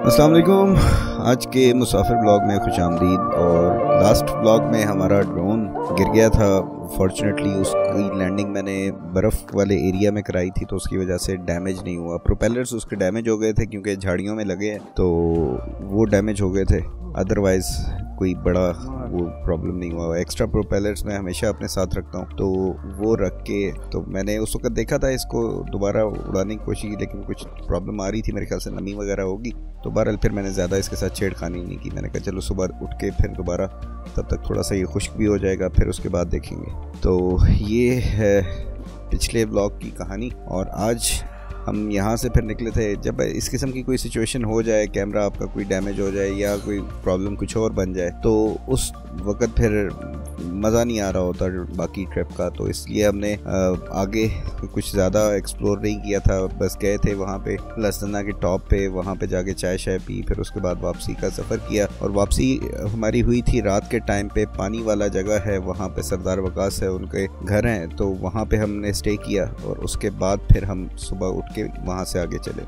अस्सलाम वालेकुम। आज के मुसाफिर ब्लॉग में खुश आमदीद। और लास्ट ब्लॉग में हमारा ड्रोन गिर गया था। फॉर्चुनेटली उसकी लैंडिंग मैंने बर्फ़ वाले एरिया में कराई थी, तो उसकी वजह से डैमेज नहीं हुआ। प्रोपेलर्स उसके डैमेज हो गए थे क्योंकि झाड़ियों में लगे हैं, तो वो डैमेज हो गए थे। अदरवाइज़ कोई बड़ा वो प्रॉब्लम नहीं हुआ। एक्स्ट्रा प्रोपेलर्स मैं हमेशा अपने साथ रखता हूँ, तो वो रख के तो मैंने उस वक्त देखा था इसको दोबारा उड़ाने की कोशिश की, लेकिन कुछ प्रॉब्लम आ रही थी, मेरे ख्याल से नमी वगैरह होगी। तो बहरहाल फिर मैंने ज़्यादा इसके साथ छेड़खानी नहीं की। मैंने कहा चलो सुबह उठ के फिर दोबारा, तब तक थोड़ा सा ये खुश्क भी हो जाएगा, फिर उसके बाद देखेंगे। तो ये है पिछले ब्लॉग की कहानी। और आज हम यहाँ से फिर निकले थे। जब इस किस्म की कोई सिचुएशन हो जाए, कैमरा आपका कोई डैमेज हो जाए या कोई प्रॉब्लम कुछ और बन जाए, तो उस वक़्त फिर मज़ा नहीं आ रहा होता बाकी ट्रिप का। तो इसलिए हमने आगे कुछ ज़्यादा एक्सप्लोर नहीं किया था। बस गए थे वहाँ पे लसदना के टॉप पे, वहाँ पे जाके चाय शाय पी, फिर उसके बाद वापसी का सफ़र किया। और वापसी हमारी हुई थी रात के टाइम पे। पानी वाला जगह है, वहाँ पे सरदार वकास है, उनके घर हैं, तो वहाँ पे हमने स्टे किया। और उसके बाद फिर हम सुबह उठ के वहाँ से आगे चले।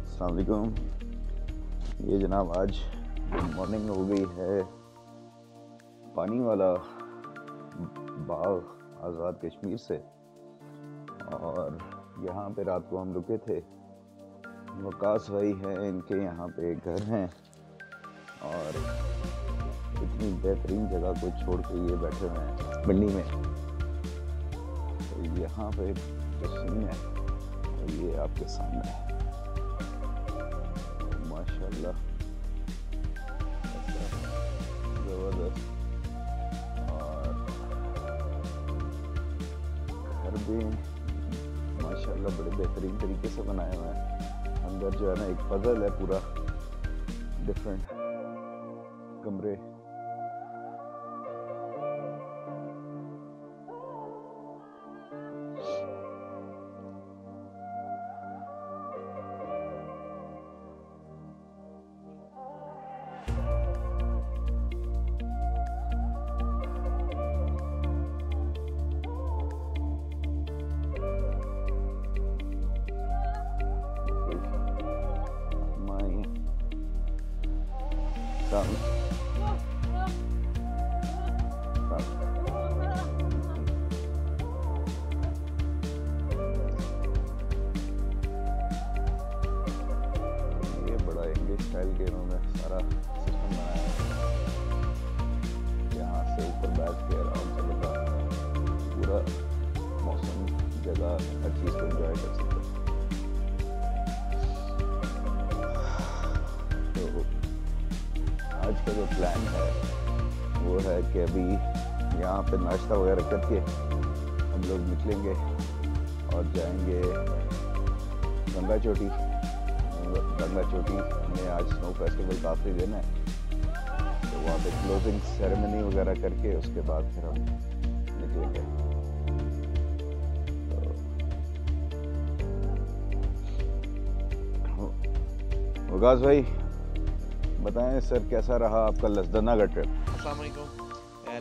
अस्सलाम वालेकुम। ये जनाब आज मॉर्निंग हो गई है। पानी वाला बाग आज़ाद कश्मीर से, और यहाँ पे रात को हम रुके थे। वकास भाई हैं, इनके यहाँ पे घर हैं, और इतनी बेहतरीन जगह को छोड़ के ये बैठे हुए हैं मंडी में। तो यहाँ पे जो सीन है ये आपके सामने है। माशाल्लाह ज़बरदस्त। और घर भी माशाल्लाह बड़े बेहतरीन तरीके से बनाया हुआ है। अंदर जो है ना एक पजल है पूरा, डिफरेंट कमरे। ये बड़ा इंग्लिश स्टाइल के इन्होंने सारा सिस्टम बनाया है। यहाँ से ऊपर बैठ के आराम से बंदा पूरा मौसम, जगह, हर चीज़ को एंजॉय कर सकता है। तो आज का जो प्लान है वो है कि अभी यहाँ पे नाश्ता वगैरह करके हम लोग निकलेंगे और जाएंगे गंगा चोटी। गंगा चोटी में आज स्नो फेस्टिवल का आखिरी दिन है, तो वहाँ पे क्लोजिंग सेरेमनी वगैरह करके उसके बाद फिर हम निकलेंगे। तो वकास भाई बताएं सर, कैसा रहा आपका लसदना का ट्रिप? अस्सलाम वालेकुम।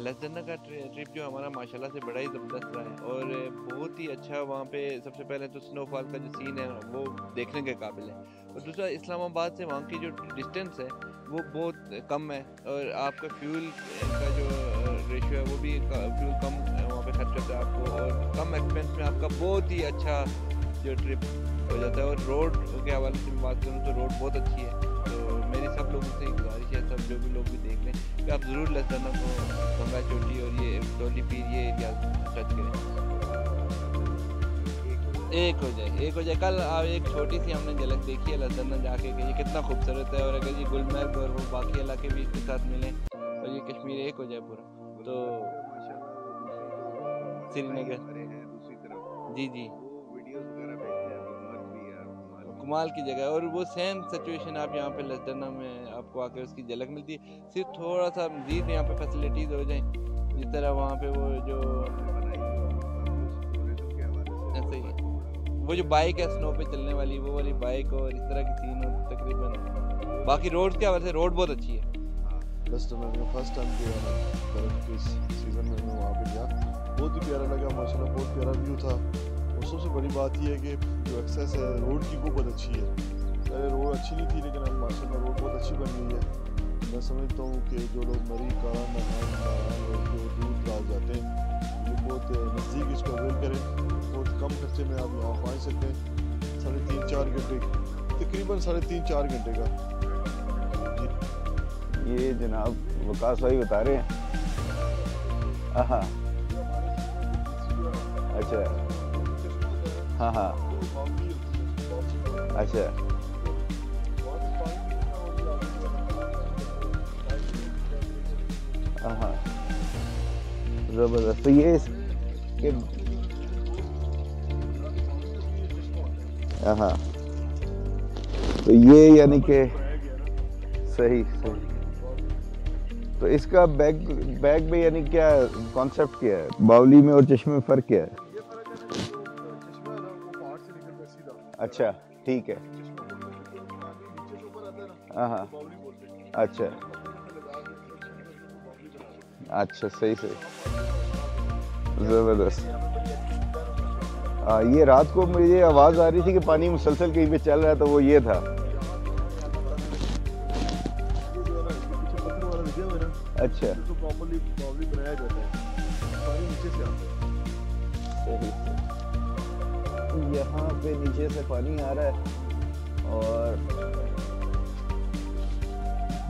लसदना का ट्रिप जो हमारा माशाल्लाह से बड़ा ही ज़बरदस्त रहा है, और बहुत ही अच्छा। वहाँ पे सबसे पहले तो स्नोफॉल का जो सीन है वो देखने के काबिल है, और दूसरा इस्लामाबाद से वहाँ की जो डिस्टेंस है वो बहुत कम है, और आपका फ्यूल का जो रेशियो है वो भी फ्यूल कम वहाँ पे खर्च होता है आपको, और कम एक्सपेंस में आपका बहुत ही अच्छा जो ट्रिप हो जाता है। और रोड के हवाले से बात करूँ तो रोड बहुत अच्छी है। तो मेरी सब लोगों से गुजारिश है, सब जो भी लोग भी देख लें, कि आप ज़रूर लसदना को, गंगा चोटी और ये टोली पीर ये एरिया टच करें। एक हो जाए। कल एक छोटी सी हमने झलक देखी है लसदना जाके कि ये कितना खूबसूरत है, और अगर ये गुलमर्ग और वो बाकी इलाके भी इसके साथ मिलें और ये कश्मीर एक हो जाए पूरा, तो श्रीनगर जी कमाल की जगह है। और वो सेम सिचुएशन आप यहाँ पे लसदना में आपको आकर उसकी झलक मिलती है। सिर्फ थोड़ा सा मज़ीद यहाँ पे फैसिलिटीज़ हो जाए, जिस तरह वहाँ पे वो जो वो जो बाइक है स्नो पे चलने वाली, वो वाली बाइक और इस तरह की सीन, और तकरीबन बाकी रोड के हवाले से रोड बहुत अच्छी है। फर्स्ट टाइम जो है बर्फ के सीज़न में मैं वहाँ पे गया, बहुत ही प्यारा लगा माशाल्लाह, बहुत प्यारा व्यू था। और सबसे बड़ी बात यह है कि जो एक्सेस है रोड की वो बहुत अच्छी है। पहले रोड अच्छी नहीं थी लेकिन अब माशाल्लाह रोड बहुत अच्छी बन गई है। मैं समझता हूँ कि जो लोग मरी कारा नारायण और जो दूर दराज जाते हैं ये बहुत नज़दीक इसको अवेल करें। बहुत कम खर्चे में आप यहाँ पहुँच सकते हैं, 3.5-4 घंटे, तकरीबन 3.5-4 घंटे का। ये जनाब वकास भाई बता रहे हैं। हाँ अच्छा, हाँ हाँ अच्छा, हाँ जबरदस्त। तो ये हाँ, तो ये यानी कि सही सही। तो इसका बैग में यानी क्या कॉन्सेप्ट क्या है, बावली में और चश्मे में फ़र्क क्या है? अच्छा ठीक है, हाँ अच्छा अच्छा, सही सही, ज़बरदस्त। ये रात को मुझे आवाज़ आ रही थी कि पानी मुसलसल कहीं पे चल रहा है, तो वो ये था। अच्छा तो प्रॉपर्ली बनाया जाता है, पानी नीचे से आता है। सही, यहाँ पे नीचे से पानी आ रहा है और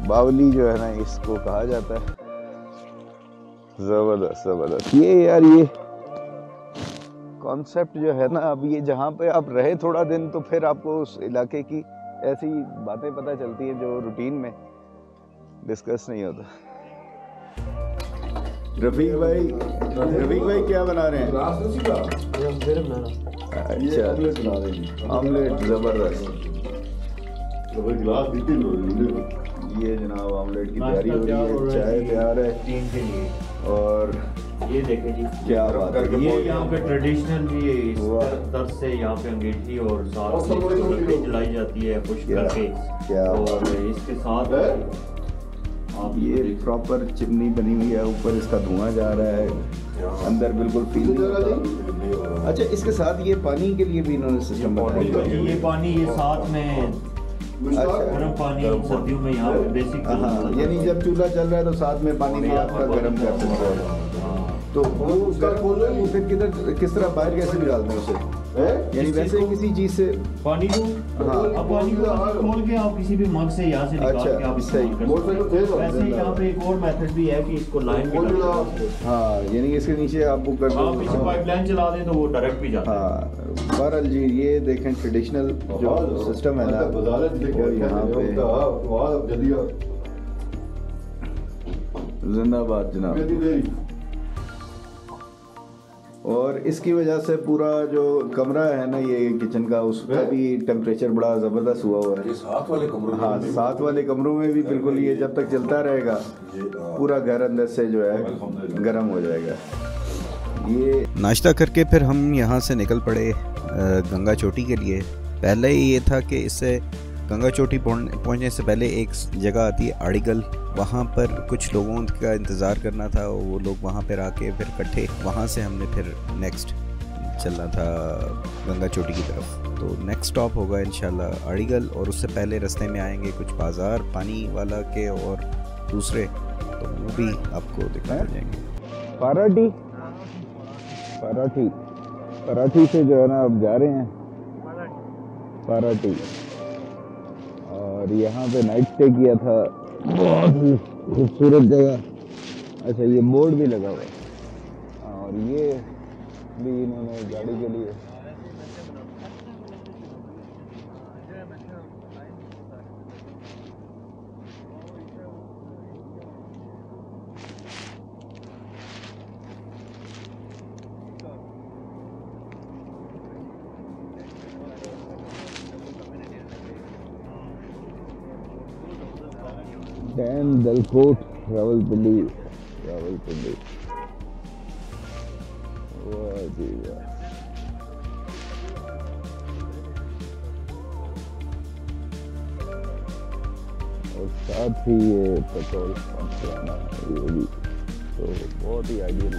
बावली जो है ना इसको कहा जाता है। जबरदस्त जबरदस्त। ये यार ये कॉन्सेप्ट जो है ना, अब ये जहाँ पे आप रहे थोड़ा दिन तो फिर आपको उस इलाके की ऐसी बातें पता चलती हैं जो रूटीन में डिस्कस नहीं होता। रफीक भाई क्या बना रहे हैं? अच्छा ऑमलेट, जबरदस्त। ये जनाब ऑमलेट की तैयारी हो रही है, चाय तैयार है के लिए। और ये देखें जी क्या बात है, ये यहाँ पे ट्रेडिशनल भी है, इस तरह से यहाँ पे अंगीठी और साथ में लकड़ी जलाई जाती है खुश करके। क्या और इसके साथ आप ये प्रॉपर चिमनी बनी हुई है, ऊपर इसका धुआं जा रहा है, अंदर बिल्कुल फील नहीं होता। अच्छा इसके साथ ये पानी के लिए भी इन्होंने सिस्टम बनाया है? ये पानी ये साथ में गर्म पानी सर्दियों में यहाँ पे बेसिक। हाँ, यानी जब चूल्हा चल रहा है तो साथ में पानी भी आपका गर्म कर सकते हैं। तो वो फिर किस तरह बाहर कैसे निकालते हैं उसे? यानी वैसे ही किसी चीज से पानी को, हाँ अब पानी को खोल के आप किसी भी मग से यहाँ से निकाल अच्छा, के आप सही। वैसे यहाँ पे एक और मेथड भी है कि इसको लाइन भी लगा, हाँ यानी इसके नीचे आप वो कर आप पीछे पाइपलाइन चला दें तो वो डायरेक्ट भी जाता है। हाँ बहरहाल जी ये देखें ट्रेडिशनल जो सिस्टम है ना वो यहाँ पे जिंदाबाद जनाब। और इसकी वजह से पूरा जो कमरा है ना ये किचन का, उसका भी टेम्परेचर बड़ा ज़बरदस्त हुआ है। ये साथ वाले कमरों, हाँ साथ वाले कमरों में भी बिल्कुल ये जब तक चलता रहेगा पूरा घर अंदर से जो है गर्म हो जाएगा। ये नाश्ता करके फिर हम यहाँ से निकल पड़े गंगा चोटी के लिए। पहले ही ये था कि इससे गंगा चोटी पहुँचने से पहले एक जगह आती है आड़ीगल, वहाँ पर कुछ लोगों का इंतज़ार करना था, वो लोग वहाँ पर आके फिर इकट्ठे, वहाँ से हमने फिर नेक्स्ट चलना था गंगा चोटी की तरफ। तो नेक्स्ट स्टॉप होगा इंशाल्लाह आड़ीगल, और उससे पहले रास्ते में आएंगे कुछ बाज़ार पानी वाला के और दूसरे, तो वो भी आपको दिखाते जाएंगे। पराठी से जो है ना अब जा रहे हैं पराठी, और यहाँ पे नाइट स्टे किया था, बहुत ही खूबसूरत जगह। अच्छा ये बोर्ड भी लगा हुआ है, और ये भी इन्होंने गाड़ी के लिए डैम दलकोट रावलपिंडी। वाह जी वाह। और साथ ही ये पेट्रोल पंप पुराना है ये भी, तो बहुत ही आइडियल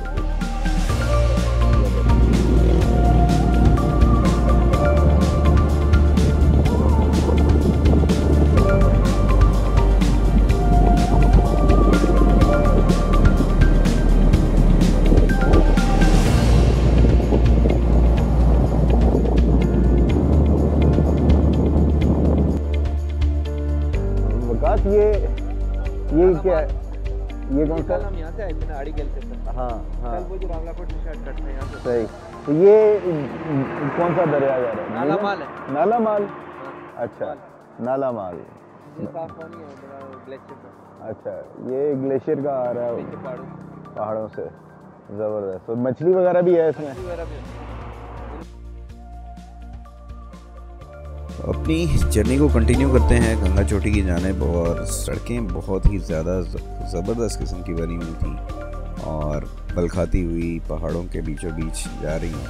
ये क्या है? ये कौन सा? हम यहाँ से आए थे ना, आड़ी गेल से। हाँ हाँ कल वो जो रावलाकोट से शॉर्टकट है यहाँ से। सही। तो ये कौन सा दरिया जा रहा है? नाला माल है। नाला माल? हाँ, अच्छा, नाला माल। ये साफ पानी है बड़ा ग्लेशियर का। अच्छा, ये ग्लेशियर का आ रहा है नीचे पहाड़ों से। ज़बरदस्त। तो मछली वगैरह भी है इसमें? मछली वगैरह भी है। अपनी जर्नी को कंटिन्यू करते हैं गंगा चोटी की जानिब, और सड़कें बहुत ही ज़्यादा ज़बरदस्त किस्म की बनी हुई थी और पल खाती हुई पहाड़ों के बीचों बीच जा रही हैं,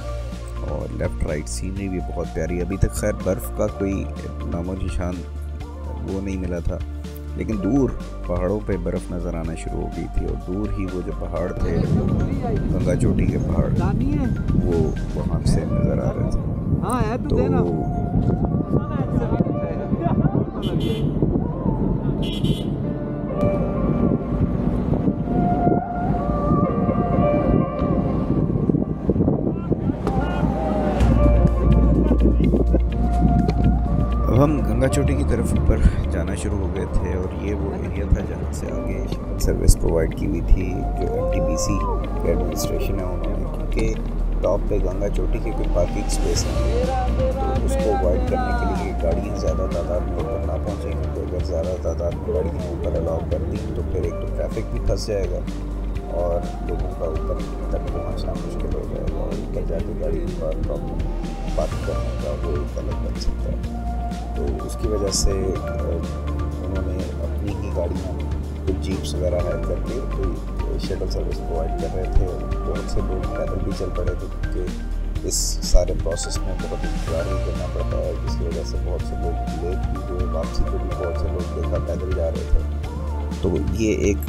और लेफ़्ट राइट सीनरी भी बहुत प्यारी। अभी तक खैर बर्फ़ का कोई नामो निशान वो नहीं मिला था, लेकिन दूर पहाड़ों पे बर्फ़ नज़र आना शुरू हो गई थी, और दूर ही वो जो पहाड़ थे गंगा चोटी के पहाड़, वो वहाँ से नज़र आ रहे थे। तो अब हम गंगा चोटी की तरफ ऊपर जाना शुरू हो गए थे, और ये वो एरिया था जहाँ से आगे सर्विस प्रोवाइड की हुई थी जो MTBC के एडमिनिस्ट्रेशन है उन्होंने, क्योंकि टॉप पे गंगा चोटी की कोई पार्किंग स्पेस नहीं है, तो उसको अवॉइड करने के लिए गाड़ियाँ ज़्यादा तादाद में ऊपर ना पहुँचें, क्योंकि अगर ज़्यादा तादाद में गाड़ियाँ ऊपर अलाउ कर दी तो फिर एक तो ट्रैफिक भी फंस जाएगा और लोगों का ऊपर तक पहुँचना मुश्किल हो जाएगा, और ऊपर जाके गाड़ी का प्रॉब्लम पार्क करने का वो एक अलग बन सकता है। तो उसकी वजह से उन्होंने अपनी ही गाड़ियाँ कुछ जीप्स वगैरह हायर करके कोई शटल सर्विस प्रोवाइड कर रहे थे। बहुत से लोग पैदल भी चल पड़े थे, क्योंकि इस सारे प्रोसेस में बहुत इंतजार भी करना पड़ता है, जिसकी वजह से बहुत से लोग लेट भी हुए। वापसी को भी बहुत से लोग देखा पैदल जा रहे थे। तो ये एक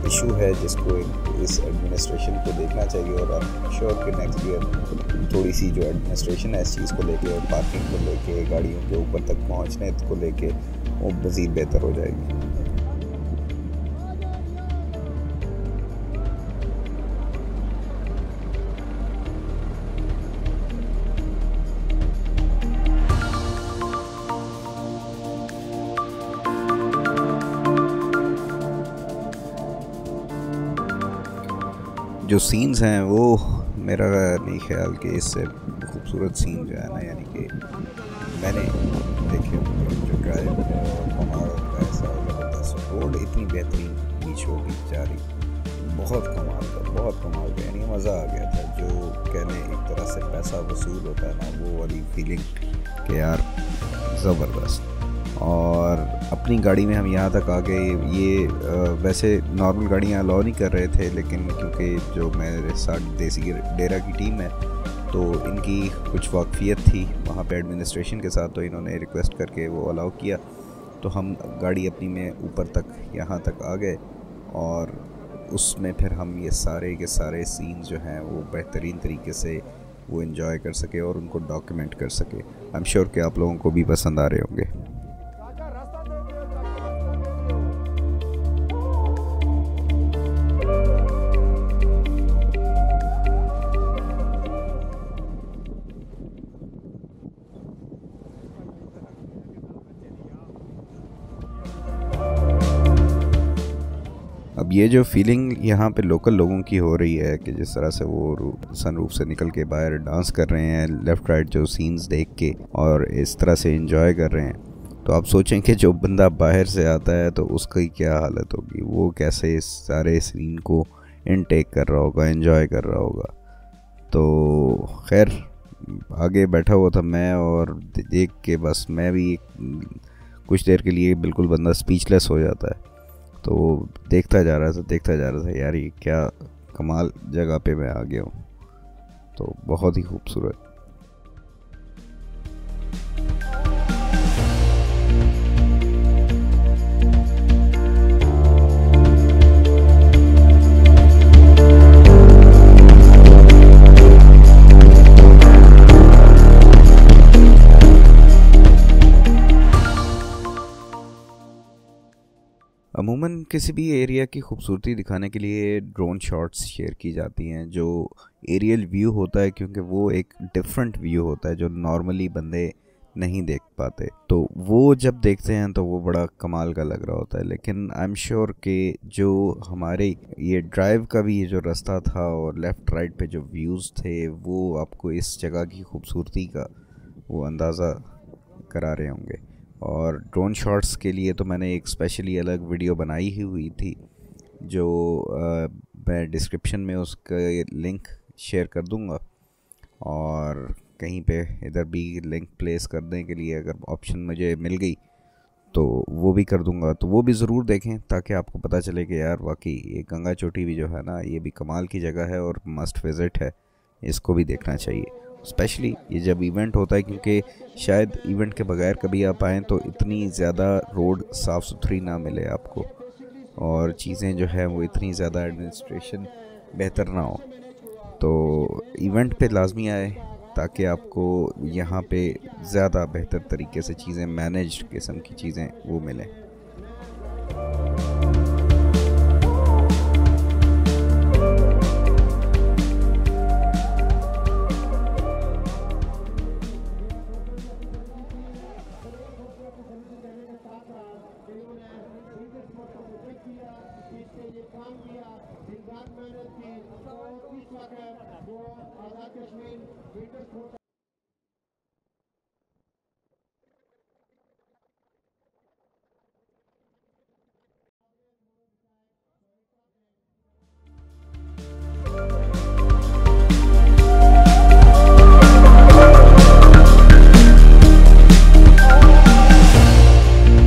इशू है जिसको इस एडमिनिस्ट्रेशन को देखना चाहिए, और आई एम श्योर कि नेक्स्ट ईयर थोड़ी सी जो एडमिनिस्ट्रेशन है इस चीज़ को लेके और पार्किंग को लेके, गाड़ियों के ऊपर तक पहुंचने को लेके, वो मज़ीद बेहतर हो जाएगी। जो सीन्स हैं वो मेरा नहीं ख्याल कि इससे खूबसूरत सीन जो है ना, यानी कि मैंने देखे जो ड्राइव है और पहाड़ों का ऐसा ज़बरदस्त रोड, इतनी बेहतरीन बीच हो गई जा रही, बहुत कमाल का, यानी मज़ा आ गया था। जो कहने एक तरह से पैसा वसूल होता है ना, वो वाली फीलिंग कि यार ज़बरदस्त। और अपनी गाड़ी में हम यहाँ तक आ गए। ये वैसे नॉर्मल गाड़ियाँ अलाउ नहीं कर रहे थे, लेकिन क्योंकि जो मेरे साथ देसी डेरा की टीम है तो इनकी कुछ वाकफियत थी वहाँ पे एडमिनिस्ट्रेशन के साथ, तो इन्होंने रिक्वेस्ट करके वो अलाउ किया। तो हम गाड़ी अपनी में ऊपर तक यहाँ तक आ गए, और उसमें फिर हम ये सारे के सारे सीन्स जो हैं वो बेहतरीन तरीके से वो इन्जॉय कर सके और उनको डॉक्यूमेंट कर सके। आई एम श्योर कि आप लोगों को भी पसंद आ रहे होंगे। अब ये जो फीलिंग यहाँ पे लोकल लोगों की हो रही है कि जिस तरह से वो सनरूफ से निकल के बाहर डांस कर रहे हैं लेफ़्ट राइट जो सीन्स देख के, और इस तरह से एंजॉय कर रहे हैं, तो आप सोचें कि जो बंदा बाहर से आता है तो उसकी क्या हालत होगी, वो कैसे इस सारे सीन को इनटेक कर रहा होगा, एंजॉय कर रहा होगा। तो खैर आगे बैठा हुआ था मैं, और देख के बस मैं भी कुछ देर के लिए बिल्कुल बंदा स्पीचलेस हो जाता है। तो देखता जा रहा था यार ये क्या कमाल जगह पे मैं आ गया हूँ। तो बहुत ही खूबसूरत। अमूमन किसी भी एरिया की खूबसूरती दिखाने के लिए ड्रोन शॉट्स शेयर की जाती हैं, जो एरियल व्यू होता है, क्योंकि वो एक डिफरेंट व्यू होता है जो नॉर्मली बंदे नहीं देख पाते। तो वो जब देखते हैं तो वो बड़ा कमाल का लग रहा होता है। लेकिन आई एम श्योर कि जो हमारे ये ड्राइव का भी ये जो रास्ता था और लेफ़्ट राइट पे जो व्यूज़ थे, वो आपको इस जगह की खूबसूरती का वो अंदाज़ा करा रहे होंगे। और ड्रोन शॉट्स के लिए तो मैंने एक स्पेशली अलग वीडियो बनाई ही हुई थी, जो मैं डिस्क्रिप्शन में उसका लिंक शेयर कर दूंगा, और कहीं पे इधर भी लिंक प्लेस करने के लिए अगर ऑप्शन मुझे मिल गई तो वो भी कर दूंगा। तो वो भी ज़रूर देखें ताकि आपको पता चले कि यार वाकई ये गंगा चोटी भी जो है ना, ये भी कमाल की जगह है और मस्ट विज़िट है, इसको भी देखना चाहिए। स्पेशली ये जब इवेंट होता है, क्योंकि शायद इवेंट के बगैर कभी आप आएँ तो इतनी ज़्यादा रोड साफ़ सुथरी ना मिले आपको, और चीज़ें जो है वो इतनी ज़्यादा एडमिनिस्ट्रेशन बेहतर ना हो। तो इवेंट पे लाजमी आए ताकि आपको यहाँ पे ज़्यादा बेहतर तरीके से चीज़ें, मैनेज्ड किस्म की चीज़ें वो मिलें।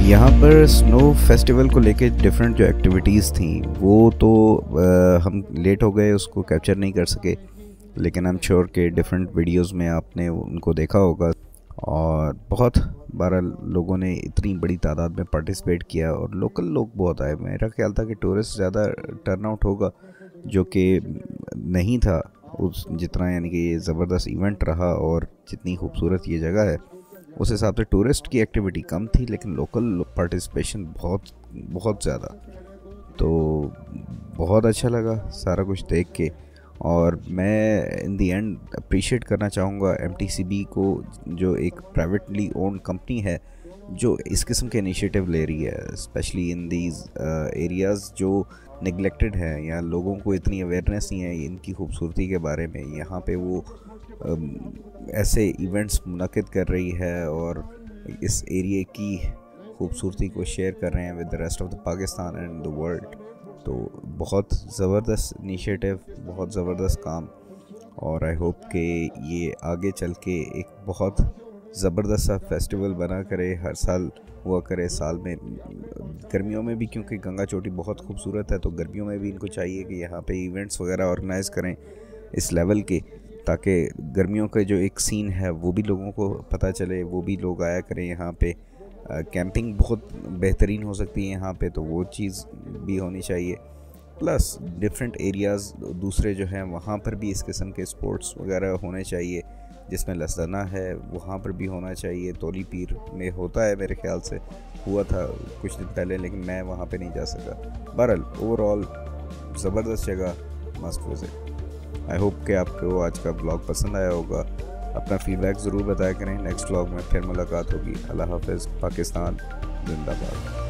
यहाँ पर स्नो फेस्टिवल को लेके डिफरेंट जो एक्टिविटीज़ थी वो तो हम लेट हो गए, उसको कैप्चर नहीं कर सके, लेकिन आई एम श्योर के डिफरेंट वीडियोस में आपने उनको देखा होगा। और बहुत 12 लोगों ने इतनी बड़ी तादाद में पार्टिसिपेट किया और लोकल लोग बहुत आए। मेरा ख्याल था कि टूरिस्ट ज़्यादा टर्न आउट होगा, जो कि नहीं था उस जितना, यानी कि ये ज़बरदस्त इवेंट रहा और जितनी खूबसूरत ये जगह है उस हिसाब से टूरिस्ट की एक्टिविटी कम थी, लेकिन लोकल पार्टिसिपेशन बहुत ज़्यादा। तो बहुत अच्छा लगा सारा कुछ देख के। और मैं इन दी एंड अप्रिशिएट करना चाहूँगा MTCB को, जो एक प्राइवेटली ओन्ड कंपनी है जो इस किस्म के इनिशिएटिव ले रही है, स्पेशली इन दीज एरियाज़ जो नेगलेक्टेड है या लोगों को इतनी अवेयरनेस नहीं है इनकी खूबसूरती के बारे में। यहाँ पे वो ऐसे इवेंट्स मुनक़िद कर रही है और इस एरिया की खूबसूरती को शेयर कर रहे हैं with the rest of the Pakistan and the world. तो बहुत ज़बरदस्त इनिशिएटिव, बहुत ज़बरदस्त काम, और आई होप कि ये आगे चल के एक बहुत ज़बरदस्त सा फेस्टिवल बना करे, हर साल हुआ करे, साल में गर्मियों में भी, क्योंकि गंगा चोटी बहुत खूबसूरत है। तो गर्मियों में भी इनको चाहिए कि यहाँ पे इवेंट्स वगैरह ऑर्गेनाइज़ करें इस लेवल के, ताकि गर्मियों का जो एक सीन है वो भी लोगों को पता चले, वो भी लोग आया करें यहाँ पे। कैंपिंग बहुत बेहतरीन हो सकती है यहाँ पे, तो वो चीज़ भी होनी चाहिए। प्लस डिफरेंट एरियाज़ दूसरे जो हैं वहाँ पर भी इस किस्म के स्पोर्ट्स वगैरह होने चाहिए, जिसमें लसदाना है वहाँ पर भी होना चाहिए। तोली पीर में होता है, मेरे ख्याल से हुआ था कुछ दिन पहले, लेकिन मैं वहाँ पे नहीं जा सका। बहरहाल ओवरऑल ज़बरदस्त जगह, मस्ट विज़िट। आई होप कि आपको आज का ब्लॉग पसंद आया होगा। अपना फीडबैक ज़रूर बताया करें। नेक्स्ट ब्लॉग में फिर मुलाकात होगी। अल्लाह हाफ़िज़। पाकिस्तान जिंदाबाद।